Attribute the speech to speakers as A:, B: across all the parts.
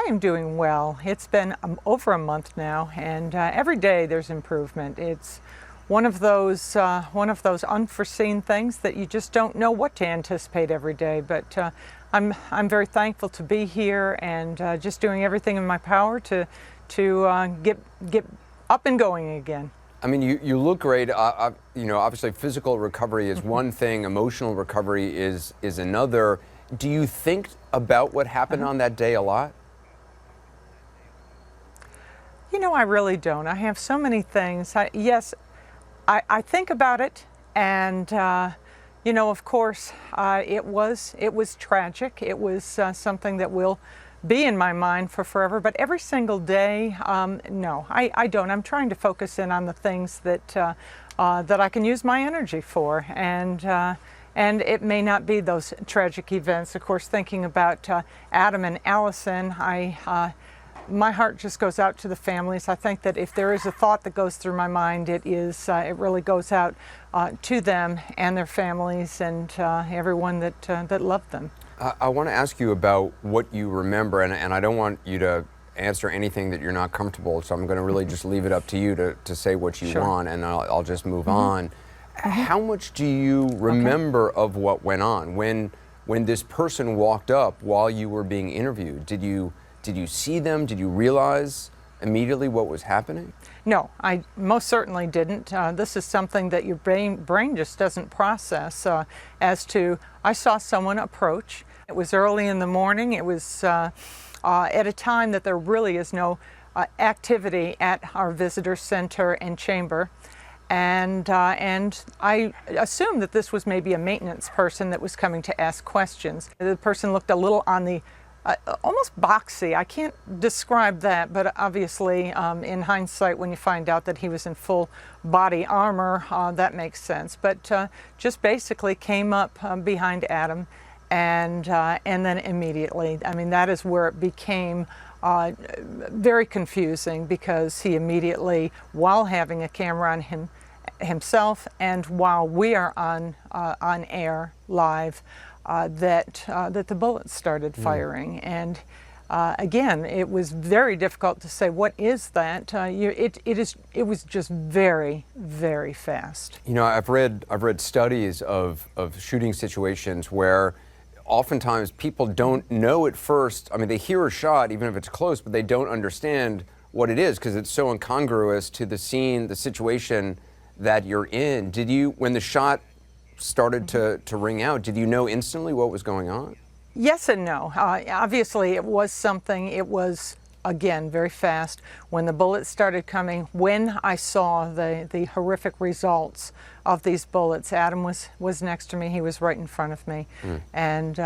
A: I am doing well. It's been over a month now, and every day there's improvement. It's one of those unforeseen things that you just don't know what to anticipate every day. But I'm very thankful to be here and just doing everything in my power to get up and going again.
B: I mean, you look great. You know, obviously physical recovery is one thing, emotional recovery is another. Do you think about what happened on that day a lot?
A: You know, I really don't. I have so many things. Yes, I think about it, and you know, of course, it was tragic. It was something that will be in my mind for forever. But every single day, no, I don't. I'm trying to focus in on the things that that I can use my energy for, and it may not be those tragic events. Of course, thinking about Adam and Allison, my heart just goes out to the families. I think that if there is a thought that goes through my mind, it really goes out to them and their families and everyone that loved them.
B: I want to ask you about what you remember, and I don't want you to answer anything that you're not comfortable, so I'm going to really just leave it up to you to say what you want, and I'll just move on. How much do you remember of what went on when this person walked up while you were being interviewed? Did you see them? Did you realize immediately what was happening?
A: No, I most certainly didn't. This is something that your brain just doesn't process. As to, I saw someone approach. It was early in the morning. It was at a time that there really is no activity at our visitor center and chamber. And I assumed that this was maybe a maintenance person that was coming to ask questions. The person looked a little on the almost boxy. I can't describe that, but obviously in hindsight, when you find out that he was in full body armor, that makes sense. But just basically came up behind Adam, and then immediately, I mean, that is where it became very confusing, because he immediately, while having a camera on himself and while we are on air live, that the bullets started firing. And again, it was very difficult to say what is that. It was just very, very fast.
B: You know, I've read studies of shooting situations where oftentimes people don't know at first. I mean, they hear a shot even if it's close, but they don't understand what it is because it's so incongruous to the scene, the situation that you're in. Did you, when the shot started to ring out, did you know instantly what was going on?
A: Yes and no. Obviously, it was something. It was, again, very fast. When the bullets started coming, when I saw the horrific results of these bullets, Adam was next to me. He was right in front of me, and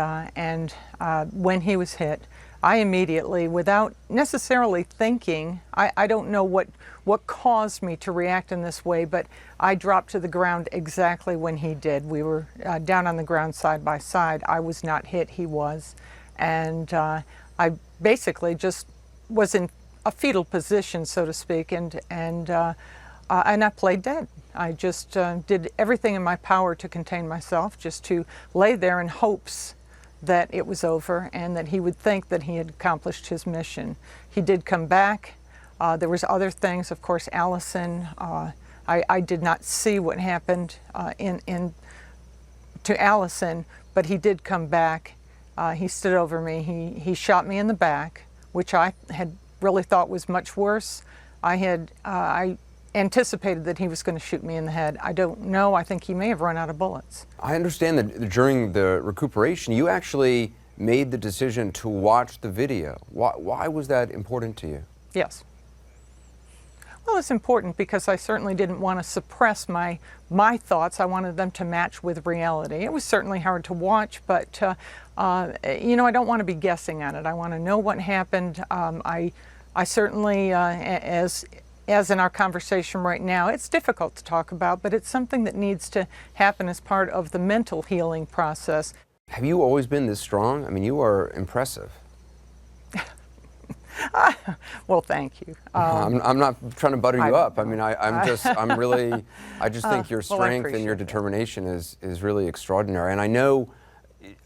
A: when he was hit, I immediately, without necessarily thinking, I don't know what caused me to react in this way, but I dropped to the ground exactly when he did. We were down on the ground side by side. I was not hit, he was. And I basically just was in a fetal position, so to speak, and I played dead. I just did everything in my power to contain myself, just to lay there in hopes that it was over and that he would think that he had accomplished his mission. He did come back. There was other things, of course, Allison. I did not see what happened to Allison, but he did come back. He stood over me. He shot me in the back, which I had really thought was much worse. I anticipated that he was going to shoot me in the head. I don't know. I think he may have run out of bullets.
B: I understand that during the recuperation, you actually made the decision to watch the video. Why was that important to you?
A: Yes. Well, it's important because I certainly didn't want to suppress my thoughts. I wanted them to match with reality. It was certainly hard to watch, but you know, I don't want to be guessing on it. I want to know what happened. I certainly, as in our conversation right now, it's difficult to talk about, but it's something that needs to happen as part of the mental healing process.
B: Have you always been this strong? I mean, you are impressive.
A: Well, thank you.
B: I'm not trying to butter you up. I mean, I just think your strength and your determination is really extraordinary. And I know,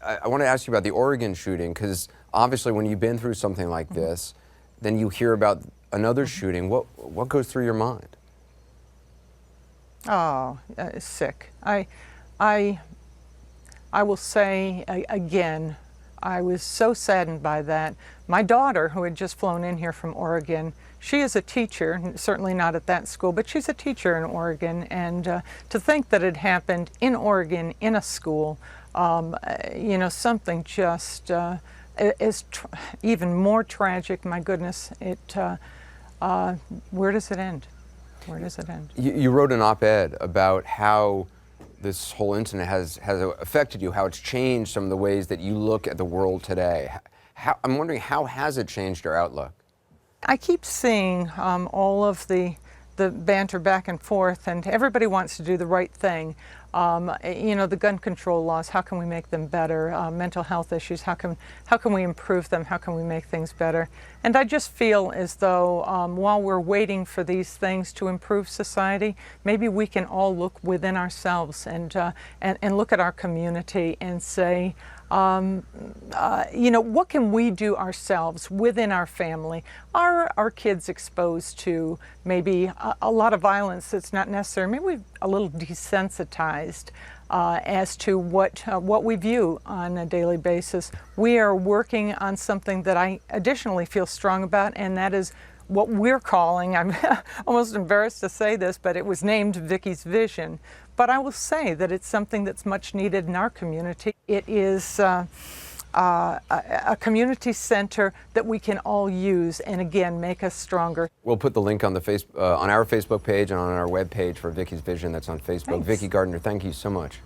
B: I want to ask you about the Oregon shooting, because Obviously, when you've been through something like this, then you hear about another shooting. What goes through your mind?
A: Oh, sick. I will say again, I was so saddened by that. My daughter, who had just flown in here from Oregon, she is a teacher, certainly not at that school, but she's a teacher in Oregon. And to think that it happened in Oregon, in a school, you know, something just is even more tragic. My goodness, where does it end? Where does it end?
B: You wrote an op-ed about how this whole incident has affected you, how it's changed some of the ways that you look at the world today. I'm wondering, how has it changed your outlook?
A: I keep seeing all of the banter back and forth, and everybody wants to do the right thing. You know, the gun control laws, how can we make them better? Mental health issues, how can we improve them? How can we make things better? And I just feel as though while we're waiting for these things to improve society, maybe we can all look within ourselves and look at our community and say, you know, what can we do ourselves within our family? Are our kids exposed to maybe a lot of violence that's not necessary? Maybe we're a little desensitized as to what we view on a daily basis. We are working on something that I additionally feel strong about, and that is what we're calling, I'm almost embarrassed to say this, but it was named Vicki's Vision. But I will say that it's something that's much needed in our community. It is a community center that we can all use and again make us stronger.
B: We'll put the link on the on our Facebook page and on our webpage for Vicki's Vision that's on Facebook.
A: Thanks.
B: Vicki Gardner, thank you so much.